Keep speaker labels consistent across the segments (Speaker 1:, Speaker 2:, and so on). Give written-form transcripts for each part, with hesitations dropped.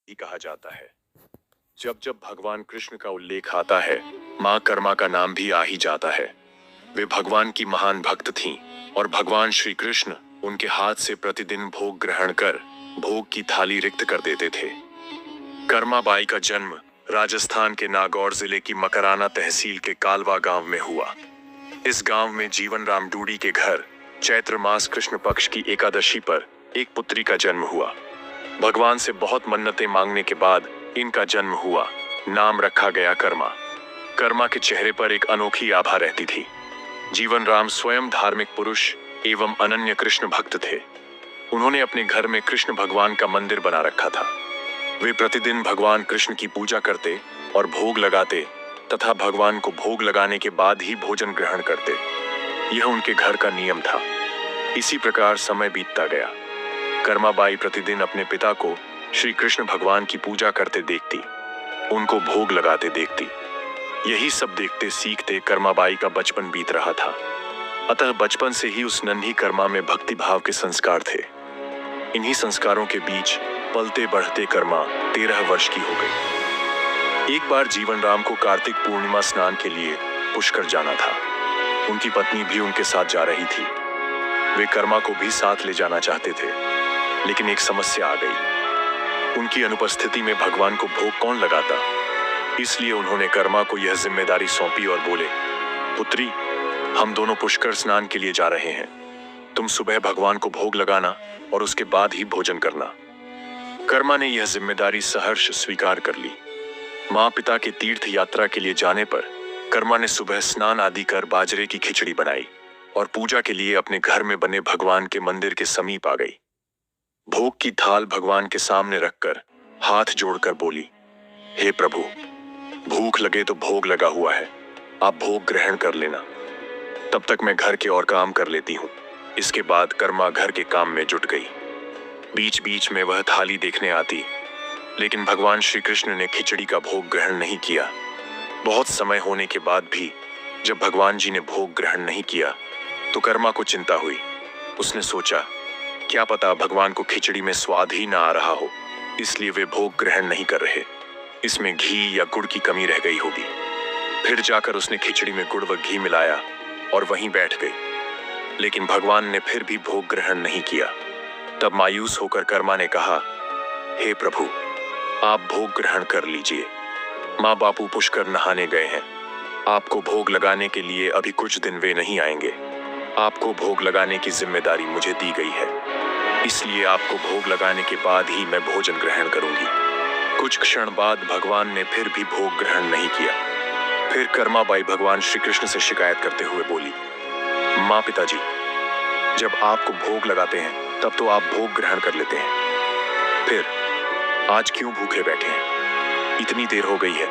Speaker 1: ही कहा जाता है। जब जब भगवान कृष्ण का उल्लेख आता है, माँ कर्मा का नाम भी आ ही जाता है। वे भगवान की महान भक्त थीं और भगवान श्री कृष्ण उनके हाथ से प्रतिदिन भोग ग्रहण कर भोग की थाली रिक्त कर देते थे। कर्मा बाई का जन्म राजस्थान के नागौर जिले की मकराना तहसील के कालवा गांव में हुआ। इस गांव में जीवन राम डूडी के घर चैत्र मास कृष्ण पक्ष की एकादशी पर एक पुत्री का जन्म हुआ। भगवान से बहुत मन्नतें मांगने के बाद इनका जन्म हुआ। नाम रखा गया कर्मा। कर्मा के चेहरे पर एक अनोखी आभा रहती थी। जीवन राम स्वयं धार्मिक पुरुष एवं अनन्य कृष्ण भक्त थे। उन्होंने अपने घर में कृष्ण भगवान का मंदिर बना रखा था। वे प्रतिदिन भगवान कृष्ण की पूजा करते और भोग लगाते तथा भगवान को भोग लगाने के बाद ही भोजन ग्रहण करते। यह उनके घर का नियम था। इसी प्रकार समय बीतता गया। कर्माबाई प्रतिदिन अपने पिता को श्री कृष्ण भगवान की पूजा करते देखती, उनको भोग लगाते देखती। यही सब देखते सीखते कर्माबाई का बचपन बीत रहा था। अतः बचपन से ही उस नन्ही कर्मा में भक्ति भाव के संस्कार थे। इन्हीं संस्कारों के बीच पलते बढ़ते कर्मा 13 वर्ष की हो गई। एक बार जीवन राम को कार्तिक पूर्णिमा स्नान के लिए पुष्कर जाना था। उनकी पत्नी भी उनके साथ जा रही थी। वे कर्मा को भी साथ ले जाना चाहते थे, लेकिन एक समस्या आ गई। उनकी अनुपस्थिति में भगवान को भोग कौन लगाता? इसलिए उन्होंने कर्मा को यह जिम्मेदारी सौंपी और बोले, पुत्री, हम दोनों पुष्कर स्नान के लिए जा रहे हैं। तुम सुबह भगवान को भोग लगाना और उसके बाद ही भोजन करना। कर्मा ने यह जिम्मेदारी सहर्ष स्वीकार कर ली। माँ पिता के तीर्थ यात्रा के लिए जाने पर कर्मा ने सुबह स्नान आदि कर बाजरे की खिचड़ी बनाई और पूजा के लिए अपने घर में बने भगवान के मंदिर के समीप आ गई। भोग की थाल भगवान के सामने रखकर हाथ जोड़कर बोली, हे प्रभु, भूख लगे तो भोग लगा हुआ है, आप भोग ग्रहण कर लेना। तब तक मैं घर के और काम कर लेती हूँ। इसके बाद कर्मा घर के काम में जुट गई। बीच बीच में वह थाली देखने आती, लेकिन भगवान श्री कृष्ण ने खिचड़ी का भोग ग्रहण नहीं किया। बहुत समय होने के बाद भी जब भगवान जी ने भोग ग्रहण नहीं किया तो कर्मा को चिंता हुई। उसने सोचा, क्या पता भगवान को खिचड़ी में स्वाद ही ना आ रहा हो, इसलिए वे भोग ग्रहण नहीं कर रहे। इसमें घी या गुड़ की कमी रह गई होगी। फिर जाकर उसने खिचड़ी में गुड़ व घी मिलाया और वहीं बैठ गई, लेकिन भगवान ने फिर भी भोग ग्रहण नहीं किया। तब मायूस होकर कर्मा ने कहा, हे प्रभु, आप भोग ग्रहण कर लीजिए। माँ बापू पुष्कर नहाने गए हैं। आपको भोग लगाने के लिए अभी कुछ दिन वे नहीं आएंगे। आपको भोग लगाने की जिम्मेदारी मुझे दी गई है, इसलिए आपको भोग लगाने के बाद ही मैं भोजन ग्रहण करूंगी। कुछ क्षण बाद भगवान ने फिर भी भोग ग्रहण नहीं किया। फिर कर्माबाई भगवान श्री कृष्ण से शिकायत करते हुए बोली, माँ पिताजी, जब आपको भोग लगाते हैं तब तो आप भोग ग्रहण कर लेते हैं, फिर आज क्यों भूखे बैठे हैं? इतनी देर हो गई है,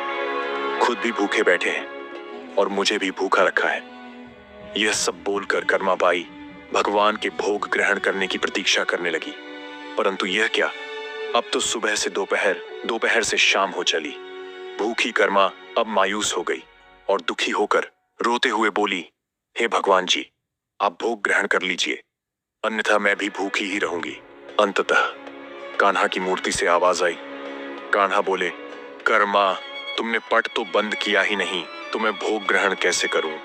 Speaker 1: खुद भी भूखे बैठे हैं और मुझे भी भूखा रखा है। यह सब बोलकर कर्माबाई भगवान के भोग ग्रहण करने की प्रतीक्षा करने लगी। परंतु यह क्या, अब तो सुबह से दोपहर, दोपहर से शाम हो चली। भूखी कर्मा अब मायूस हो गई और दुखी होकर रोते हुए बोली, हे भगवान जी, आप भोग ग्रहण कर लीजिए, अन्यथा मैं भी भूखी ही रहूंगी। अंततः कान्हा की मूर्ति से आवाज आई। कान्हा बोले, कर्मा, तुमने पट तो बंद किया ही नहीं, तो मैं भोग ग्रहण कैसे करूं?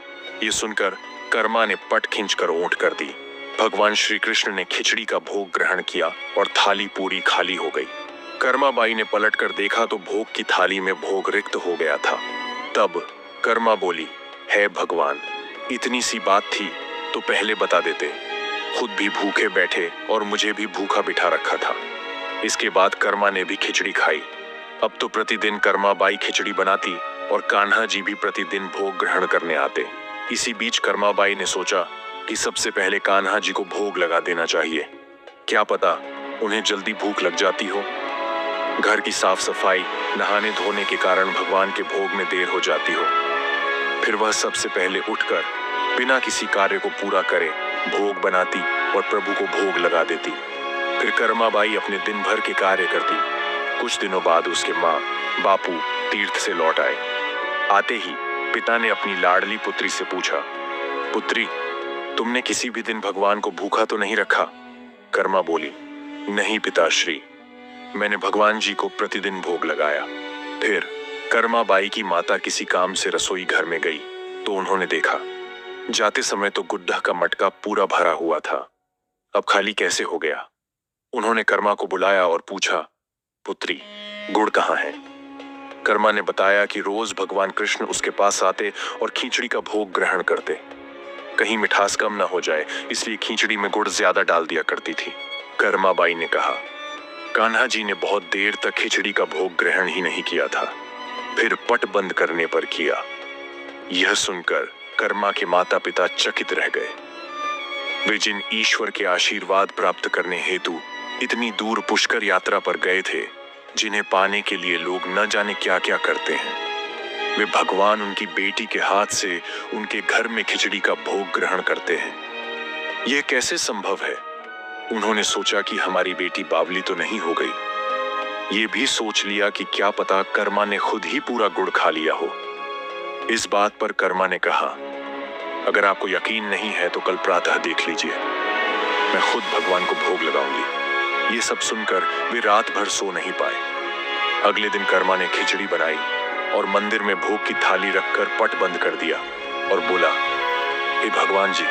Speaker 1: ये सुनकर कर्मा ने पट खींचकर ओंठ कर दी। भगवान श्री कृष्ण ने खिचड़ी का भोग ग्रहण किया और थाली पूरी खाली हो गई। कर्माबाई ने पलटकर देखा तो भोग की थाली में भोग रिक्त हो गया था। तब कर्मा बोली, हे भगवान, इतनी सी बात थी तो पहले बता देते। खुद भी भूखे बैठे और मुझे भी भूखा बिठा रखा था। इसके बाद कर्मा ने भी खिचड़ी खाई। अब तो प्रतिदिन कर्माबाई खिचड़ी बनाती और कान्हा जी भी प्रतिदिन भोग ग्रहण करने आते। इसी बीच कर्माबाई ने सोचा कि सबसे पहले कान्हा जी को भोग लगा देना चाहिए। क्या पता उन्हें जल्दी भूख लग जाती हो। घर की साफ सफाई, नहाने धोने के कारण भगवान के भोग में देर हो जाती हो। फिर वह सबसे पहले उठकर बिना किसी कार्य को पूरा करे भोग बनाती और प्रभु को भोग लगा देती। फिर कर्माबाई अपने दिन भर के कार्य करती। कुछ दिनों बाद उसके माँ बापू तीर्थ से लौट आए। आते ही पिता ने अपनी लाडली पुत्री से पूछा, पुत्री, तुमने किसी भी दिन भगवान को भूखा तो नहीं रखा? कर्मा बोली, नहीं पिताश्री, मैंने भगवान जी को प्रतिदिन भोग लगाया। फिर कर्मा बाई की माता किसी काम से रसोई घर में गई तो उन्होंने देखा, जाते समय तो गुड्डा का मटका पूरा भरा हुआ था, अब खाली कैसे हो गया। उन्होंने कर्मा को बुलाया और पूछा, पुत्री, गुड़ कहाँ है? कर्मा ने बताया कि रोज भगवान कृष्ण उसके पास आते और खींचड़ी का भोग ग्रहण करते। कहीं मिठास कम ना हो जाए, इसलिए खींचड़ी में गुड़ ज्यादा डाल दिया करती थी। कर्मा बाई ने कहा, कान्हा जी ने बहुत देर तक खिचड़ी का भोग ग्रहण ही नहीं किया था, फिर पट बंद करने पर किया। यह सुनकर कर्मा के माता पिता चकित रह गए। वे जिन ईश्वर के आशीर्वाद प्राप्त करने हेतु इतनी दूर पुष्कर यात्रा पर गए थे, जिन्हें पाने के लिए लोग न जाने क्या क्या करते हैं, वे भगवान उनकी बेटी के हाथ से उनके घर में खिचड़ी का भोग ग्रहण करते हैं। यह कैसे संभव है? उन्होंने सोचा कि हमारी बेटी बावली तो नहीं हो गई। ये भी सोच लिया कि क्या पता कर्मा ने खुद ही पूरा गुड़ खा लिया हो। इस बात पर कर्मा ने कहा, अगर आपको यकीन नहीं है तो कल प्रातः देख लीजिए, मैं खुद भगवान को भोग लगाऊंगी। ये सब सुनकर वे रात भर सो नहीं पाए। अगले दिन कर्मा ने खिचड़ी बनाई और मंदिर में भोग की थाली रखकर पट बंद कर दिया और बोला, हे भगवान जी,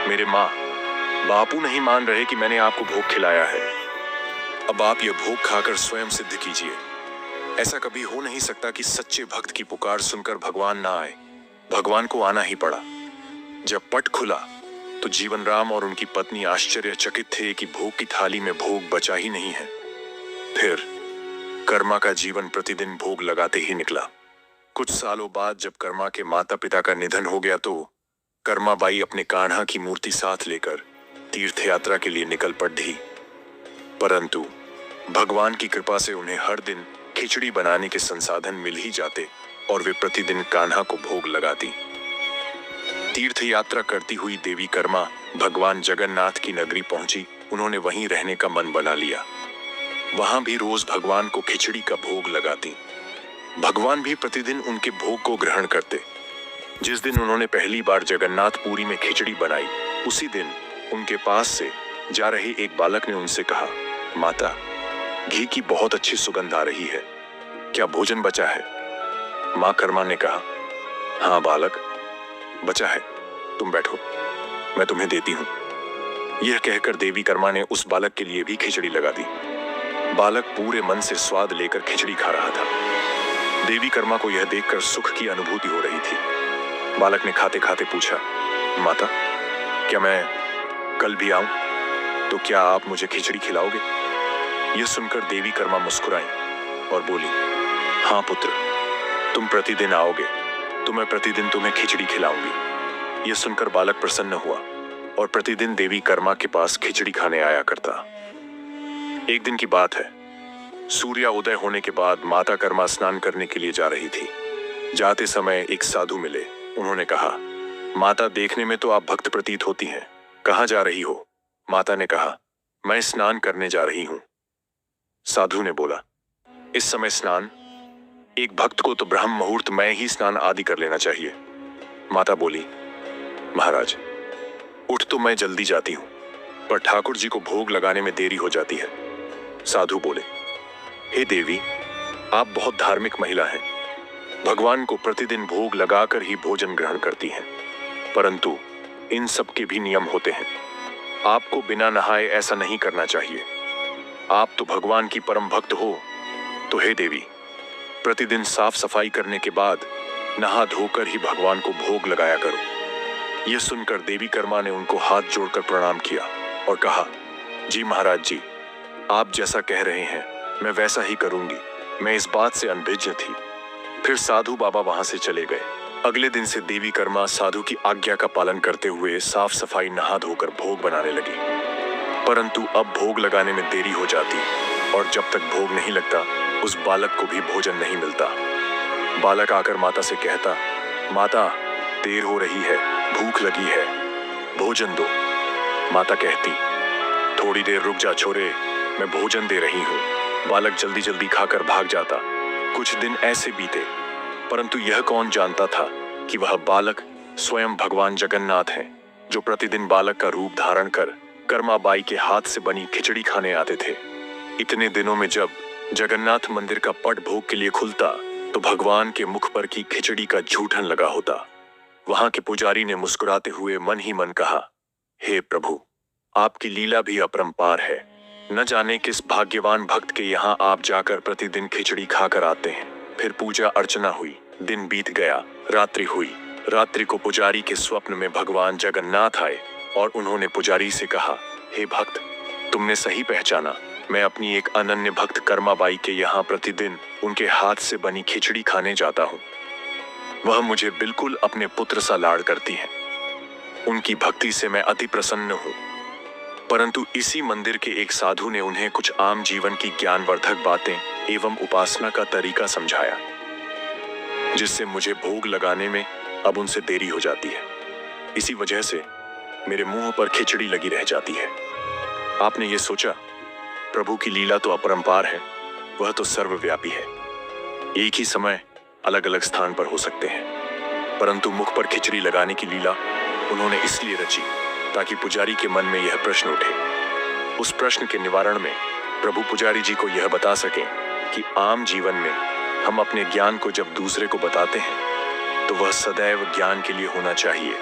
Speaker 1: मेरे माँ बापू नहीं मान रहे कि मैंने आपको भोग खिलाया है। अब आप यह भोग खाकर स्वयं सिद्ध कीजिए। ऐसा कभी हो नहीं सकता कि सच्चे भक्त की पुकार सुनकर भगवान ना आए। भगवान को आना ही पड़ा। जब पट खुला तो जीवन राम और उनकी पत्नी आश्चर्यचकित थे कि भोग की थाली में भोग बचा ही नहीं है। फिर कर्मा का जीवन प्रतिदिन भोग लगाते ही निकला। कुछ सालों बाद जब कर्मा के माता पिता का निधन हो गया तो कर्मा बाई अपने कान्हा की मूर्ति साथ लेकर तीर्थ यात्रा के लिए निकल पड़ी। परंतु भगवान की कृपा से उन्हें हर दिन खिचड़ी बनाने के संसाधन मिल ही जाते और वे प्रतिदिन कान्हा को भोग लगाती। तीर्थ यात्रा करती हुई देवी कर्मा भगवान जगन्नाथ की नगरी पहुंची। उन्होंने वहीं रहने का मन बना लिया। वहां भी रोज भगवान को खिचड़ी का भोग लगाती। भगवान भी प्रतिदिन उनके भोग को ग्रहण करते। जिस दिन उन्होंने पहली बार जगन्नाथपुरी में खिचड़ी बनाई, उसी दिन उनके पास से जा रहे एक बालक ने उनसे कहा, माता, घी की बहुत अच्छी सुगंध आ रही है, क्या भोजन बचा है? मां कर्मा ने कहा, हाँ बालक, बचा है, तुम बैठो, मैं तुम्हें देती हूं। यह कहकर देवी कर्मा ने उस बालक के लिए भी खिचड़ी लगा दी। बालक पूरे मन से स्वाद लेकर खिचड़ी खा रहा था। देवी कर्मा को यह देखकर सुख की अनुभूति हो रही थी। बालक ने खाते खाते पूछा, माता, क्या मैं कल भी आऊं? तो क्या आप मुझे खिचड़ी खिलाओगे? यह सुनकर देवी कर्मा मुस्कुराई और बोली, हाँ पुत्र, तुम प्रतिदिन आओगे तो मैं प्रतिदिन तुम्हें खिचड़ी खिलाऊंगी। यह सुनकर बालक प्रसन्न हुआ और प्रतिदिन देवी कर्मा के पास खिचड़ी खाने आया करता। एक दिन की बात है, सूर्योदय होने के बाद माता कर्मा स्नान करने के लिए जा रही थी। जाते समय एक साधु मिले। उन्होंने कहा, माता, देखने में तो आप भक्त प्रतीत होती हैं, कहाँ जा रही हो? माता ने कहा, मैं स्नान करने जा रही हूं। साधु ने बोला, इस समय स्नान? एक भक्त को तो ब्रह्म मुहूर्त में ही स्नान आदि कर लेना चाहिए। माता बोली, महाराज, उठ तो मैं जल्दी जाती हूं, पर ठाकुर जी को भोग लगाने में देरी हो जाती है। साधु बोले, हे देवी, आप बहुत धार्मिक महिला हैं, भगवान को प्रतिदिन भोग लगाकर ही भोजन ग्रहण करती हैं, परंतु इन सब के भी नियम होते हैं। आपको बिना नहाए ऐसा नहीं करना चाहिए। आप तो भगवान की परम भक्त हो, तो हे देवी, प्रतिदिन साफ सफाई करने के बाद नहा धोकर ही भगवान को भोग लगाया करो। यह सुनकर देवी कर्मा ने उनको हाथ जोड़कर प्रणाम किया और कहा, जी महाराज जी, आप जैसा कह रहे हैं मैं वैसा ही करूंगी। मैं इस बात से अनभिज्ञ थी। फिर साधु बाबा वहां से चले गए। अगले दिन से देवी कर्मा साधु की आज्ञा का पालन करते हुए साफ सफाई नहा धोकर भोग बनाने लगी। परंतु अब भोग लगाने में देरी हो जाती और जब तक भोग नहीं लगता उस बालक को भी भोजन नहीं मिलता। बालक आकर माता से कहता, माता, देर हो रही है, भूख लगी है, भोजन दो। माता कहती, थोड़ी देर रुक जा छोरे, मैं भोजन दे रही हूँ। बालक जल्दी जल्दी खाकर भाग जाता। कुछ दिन ऐसे बीते, परंतु यह कौन जानता था कि वह बालक स्वयं भगवान जगन्नाथ हैं, जो प्रतिदिन बालक का रूप धारण कर कर्मा बाई के हाथ से बनी खिचड़ी खाने आते थे। इतने दिनों में जब जगन्नाथ मंदिर का पट भोग के लिए खुलता तो भगवान के मुख पर की खिचड़ी का जूठन लगा होता। वहां के पुजारी ने मुस्कुराते हुए मन ही मन कहा, हे प्रभु, आपकी लीला भी अपरंपार है। न जाने किस भाग्यवान भक्त के यहाँ आप जाकर प्रतिदिन खिचड़ी खाकर आते हैं। फिर पूजा अर्चना हुई, दिन बीत गया, रात्रि हुई। रात्रि को पुजारी के स्वप्न में भगवान जगन्नाथ आए और उन्होंने पुजारी से कहा, हे भक्त, तुमने सही पहचाना। मैं अपनी एक अनन्य भक्त कर्माबाई के यहाँ प्रतिदिन उनके हाथ से बनी खिचड़ी खाने जाता हूँ। वह मुझे बिल्कुल अपने पुत्र सा लाड़ करती हैं। उनकी भक्ति से मैं अति प्रसन्न हूँ। परंतु इसी मंदिर के एक साधु ने उन्हें कुछ आम जीवन की ज्ञानवर्धक बातें एवं उपासना का तरीका समझाया, जिससे मुझे भोग लगाने में अब उनसे देरी हो जाती है। इसी वजह से मेरे मुंह पर खिचड़ी लगी रह जाती है। आपने ये सोचा, प्रभु की लीला तो अपरंपार है, वह तो सर्वव्यापी है। एक ही समय अलग अलग स्थान पर हो सकते हैं, परंतु मुख पर खिचड़ी लगाने की लीला उन्होंने इसलिए रची ताकि पुजारी के मन में यह प्रश्न उठे। उस प्रश्न के निवारण में प्रभु पुजारी जी को यह बता सकें कि आम जीवन में हम अपने ज्ञान को जब दूसरे को बताते हैं तो वह सदैव ज्ञान के लिए होना चाहिए,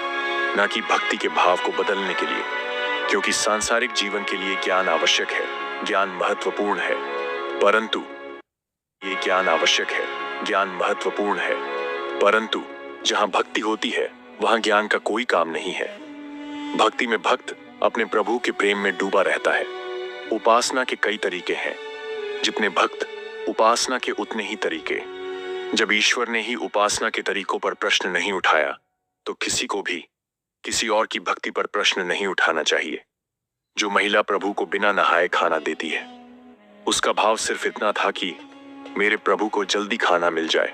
Speaker 1: न कि भक्ति के भाव को बदलने के लिए। क्योंकि सांसारिक जीवन के लिए ज्ञान आवश्यक है, ज्ञान महत्वपूर्ण है, परंतु ये ज्ञान आवश्यक है, ज्ञान महत्वपूर्ण है, परंतु जहां भक्ति होती है वहां ज्ञान का कोई काम नहीं है। भक्ति में भक्त अपने प्रभु के प्रेम में डूबा रहता है। उपासना के कई तरीके हैं, जितने भक्त उपासना के उतने ही तरीके। जब ईश्वर ने ही उपासना के तरीकों पर प्रश्न नहीं उठाया तो किसी को भी किसी और की भक्ति पर प्रश्न नहीं उठाना चाहिए। जो महिला प्रभु को बिना नहाए खाना देती है, उसका भाव सिर्फ इतना था कि मेरे प्रभु को जल्दी खाना मिल जाए,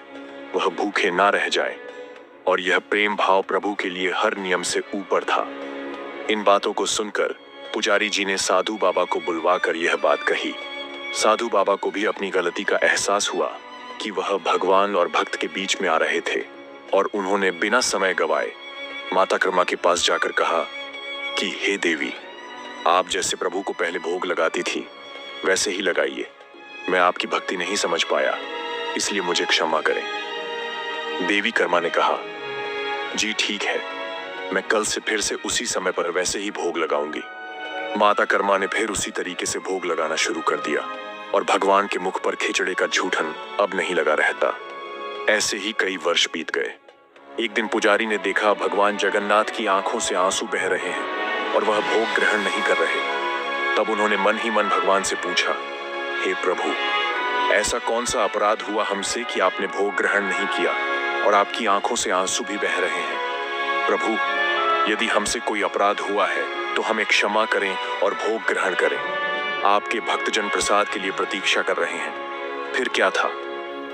Speaker 1: वह भूखे ना रह जाए, और यह प्रेम भाव प्रभु के लिए हर नियम से ऊपर था। इन बातों को सुनकर पुजारी जी ने साधु बाबा को बुलवाकर यह बात कही। साधु बाबा को भी अपनी गलती का एहसास हुआ कि वह भगवान और भक्त के बीच में आ रहे थे, और उन्होंने बिना समय गवाए माता कर्मा के पास जाकर कहा कि हे देवी, आप जैसे प्रभु को पहले भोग लगाती थी वैसे ही लगाइए। मैं आपकी भक्ति नहीं समझ पाया, इसलिए मुझे क्षमा करें। देवी कर्मा ने कहा, जी ठीक है, मैं कल से फिर से उसी समय पर वैसे ही भोग लगाऊंगी। माता कर्मा ने फिर उसी तरीके से भोग लगाना शुरू कर दिया और भगवान के मुख पर खिचड़े का जूठन अब नहीं लगा रहता। ऐसे ही कई वर्ष बीत गए। एक दिन पुजारी ने देखा भगवान जगन्नाथ की आंखों से आंसू बह रहे हैं और वह भोग ग्रहण नहीं कर रहे। तब उन्होंने मन ही मन भगवान से पूछा, हे प्रभु, ऐसा कौन सा अपराध हुआ हमसे कि आपने भोग ग्रहण नहीं किया और आपकी आंखों से आंसू भी बह रहे हैं? प्रभु, यदि हमसे कोई अपराध हुआ है तो हमें क्षमा करें और भोग ग्रहण करें। आपके भक्तजन प्रसाद के लिए प्रतीक्षा कर रहे हैं। फिर क्या था,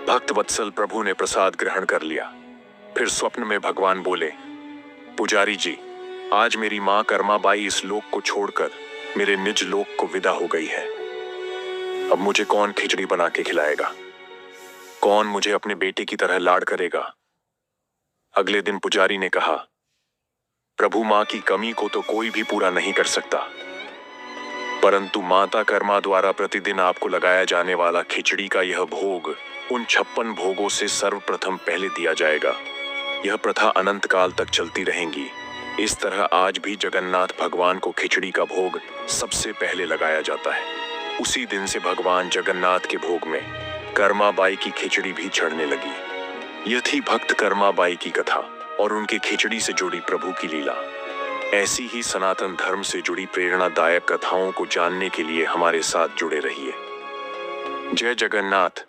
Speaker 1: भक्त वत्सल प्रभु ने प्रसाद ग्रहण कर लिया। फिर स्वप्न में भगवान बोले, पुजारी जी, आज मेरी माँ कर्माबाई इस लोक को छोड़कर मेरे निज लोक को विदा हो गई है। अब मुझे कौन खिचड़ी बना के खिलाएगा? कौन मुझे अपने बेटे की तरह लाड़ करेगा? अगले दिन पुजारी ने कहा, प्रभु, मां की कमी को तो कोई भी पूरा नहीं कर सकता, परंतु माता कर्मा द्वारा प्रतिदिन आपको लगाया जाने वाला खिचड़ी का यह भोग उन 56 भोगों से सर्वप्रथम पहले दिया जाएगा। यह प्रथा अनंत काल तक चलती रहेगी। इस तरह आज भी जगन्नाथ भगवान को खिचड़ी का भोग सबसे पहले लगाया जाता है। उसी दिन से भगवान जगन्नाथ के भोग में कर्माबाई की खिचड़ी भी चढ़ने लगी। यह थी भक्त कर्माबाई की कथा और उनके खिचड़ी से जुड़ी प्रभु की लीला। ऐसी ही सनातन धर्म से जुड़ी प्रेरणादायक कथाओं को जानने के लिए हमारे साथ जुड़े रहिए। जय जगन्नाथ।